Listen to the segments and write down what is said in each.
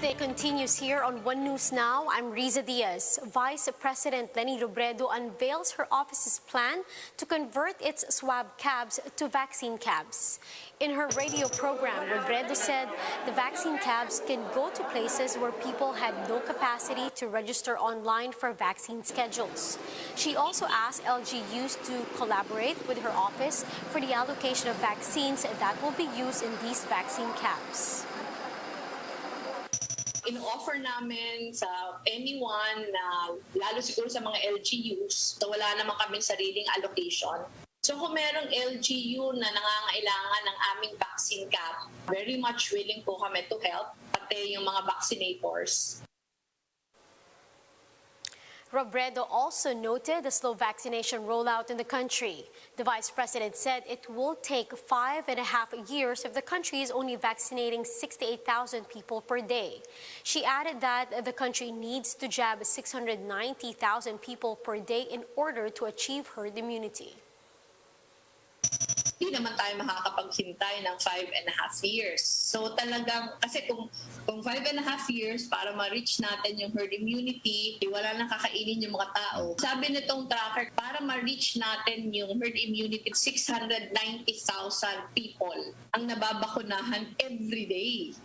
Newsday continues here on One News Now. I'm Riza Diaz. Vice President Leni Robredo unveils her office's plan to convert its swab cabs to vaccine cabs. In her radio program, Robredo said the vaccine cabs can go to places where people had no capacity to register online for vaccine schedules. She also asked LGUs to collaborate with her office for the allocation of vaccines that will be used in these vaccine cabs. In-offer namin sa anyone na lalo siguro sa mga LGUs na wala naman kaming sariling allocation. So kung merong LGU na nangangailangan ng aming vaccine cap, very much willing po kami to help, pati yung mga vaccinators. Robredo also noted the slow vaccination rollout in the country. The vice president said it will take 5.5 years if the country is only vaccinating 68,000 people per day. She added that the country needs to jab 690,000 people per day in order to achieve herd immunity. Hindi naman tayo makakapaghintay ng 5.5 years. So talagang, kasi kung 5.5 years para ma-reach natin yung herd immunity, wala nang kakainin yung mga tao. Sabi nitong tracker, para ma-reach natin yung herd immunity, 690,000 people ang nababakunahan every day.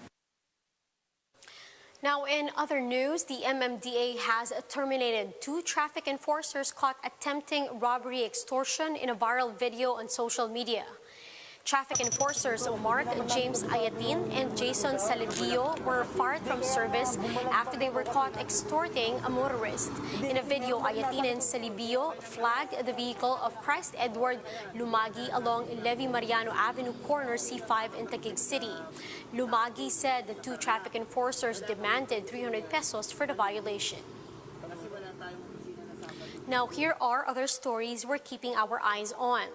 Now, in other news, the MMDA has terminated 2 traffic enforcers caught attempting robbery extortion in a viral video on social media. Traffic enforcers Mark James Ayatin and Jason Salibio were fired from service after they were caught extorting a motorist. In a video, Ayatin and Salibio flagged the vehicle of Christ Edward Lumagi along Levi Mariano Avenue corner C5 in Taguig City. Lumagi said the 2 traffic enforcers demanded 300 pesos for the violation. Now, here are other stories we're keeping our eyes on.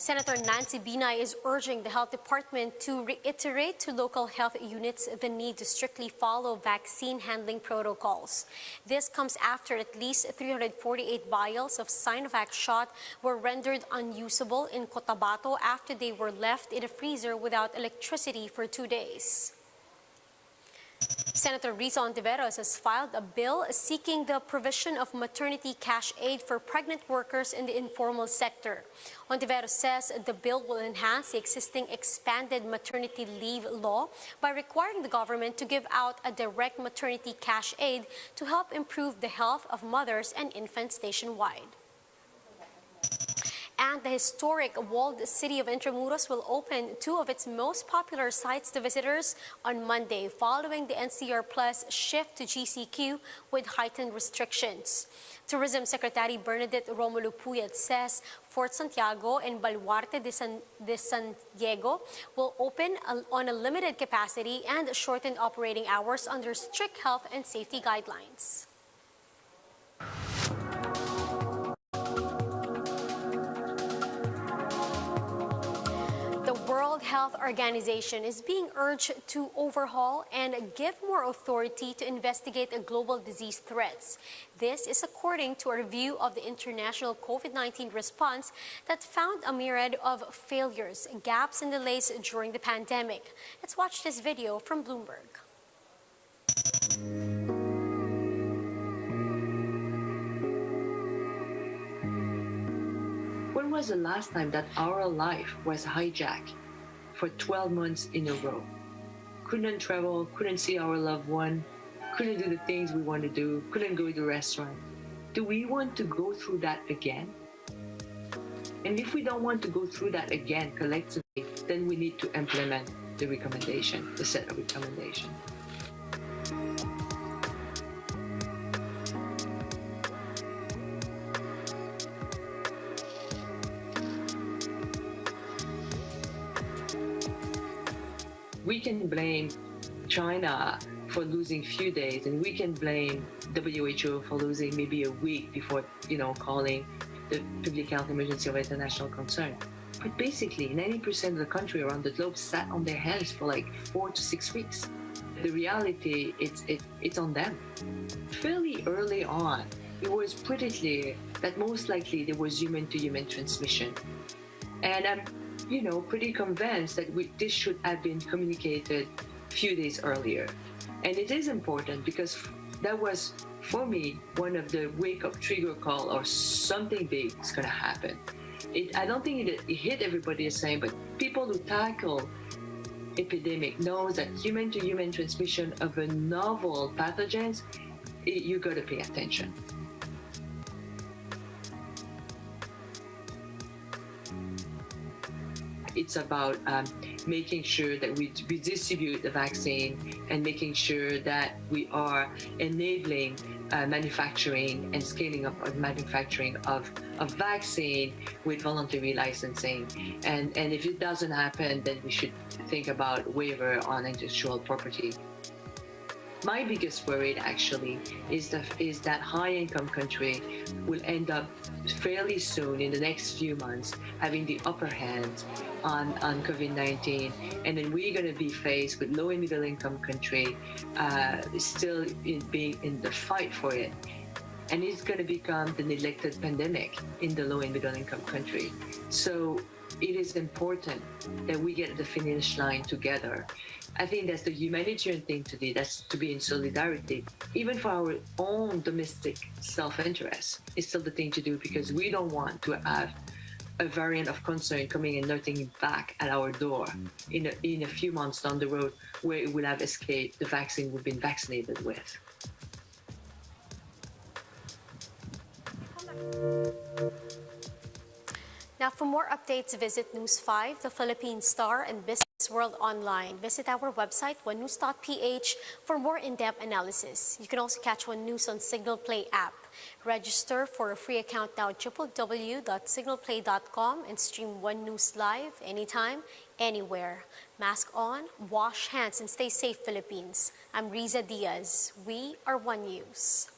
Senator Nancy Binay is urging the Health Department to reiterate to local health units the need to strictly follow vaccine handling protocols. This comes after at least 348 vials of Sinovac shot were rendered unusable in Cotabato after they were left in a freezer without electricity for 2 days. Senator Hontiveros has filed a bill seeking the provision of maternity cash aid for pregnant workers in the informal sector. Hontiveros says the bill will enhance the existing expanded maternity leave law by requiring the government to give out a direct maternity cash aid to help improve the health of mothers and infants nationwide. And the historic walled city of Intramuros will open 2 of its most popular sites to visitors on Monday, following the NCR Plus shift to GCQ with heightened restrictions. Tourism Secretary Bernadette Romulo Puyat says Fort Santiago and Baluarte de Santiago will open on a limited capacity and shortened operating hours under strict health and safety guidelines. The World Health Organization is being urged to overhaul and give more authority to investigate global disease threats. This is according to a review of the international COVID-19 response that found a myriad of failures, gaps, and delays during the pandemic. Let's watch this video from Bloomberg. When was the last time that our life was hijacked for 12 months in a row? Couldn't travel, couldn't see our loved one, couldn't do the things we want to do, couldn't go to the restaurant. Do we want to go through that again? And if we don't want to go through that again collectively, then we need to implement the recommendation, the set of recommendations. We can blame China for losing few days, and we can blame WHO for losing maybe a week before, calling the public health emergency of international concern. But basically, 90% of the country around the globe sat on their hands for like 4 to 6 weeks. The reality, it's on them. Fairly early on, it was pretty clear that most likely there was human-to-human transmission. And I'm pretty convinced that this should have been communicated few days earlier. And it is important because that was, for me, one of the wake-up trigger call or something big is going to happen. I don't think it hit everybody the same, but people who tackle epidemic knows that human-to-human transmission of a novel pathogens, you got to pay attention. It's about making sure that we distribute the vaccine and making sure that we are enabling manufacturing and scaling up of manufacturing of vaccine with voluntary licensing. And if it doesn't happen, then we should think about waiver on intellectual property. My biggest worry actually is that high-income country will end up fairly soon in the next few months having the upper hand on COVID-19, and then we're going to be faced with low and middle-income country still being in the fight for it, and it's going to become the neglected pandemic in the low and middle-income country. So it is important that we get the finish line together. I think that's the humanitarian thing to do. That's to be in solidarity, even for our own domestic self-interest. It's still the thing to do because we don't want to have a variant of concern coming and knocking back at our door in a few months down the road, where it will have escaped the vaccine we've been vaccinated with. Now, for more updates, visit News 5, the Philippine Star, and Business World Online. Visit our website, onenews.ph, for more in-depth analysis. You can also catch One News on Signal Play app. Register for a free account now at www.signalplay.com and stream One News live anytime, anywhere. Mask on, wash hands, and stay safe, Philippines. I'm Riza Diaz. We are One News.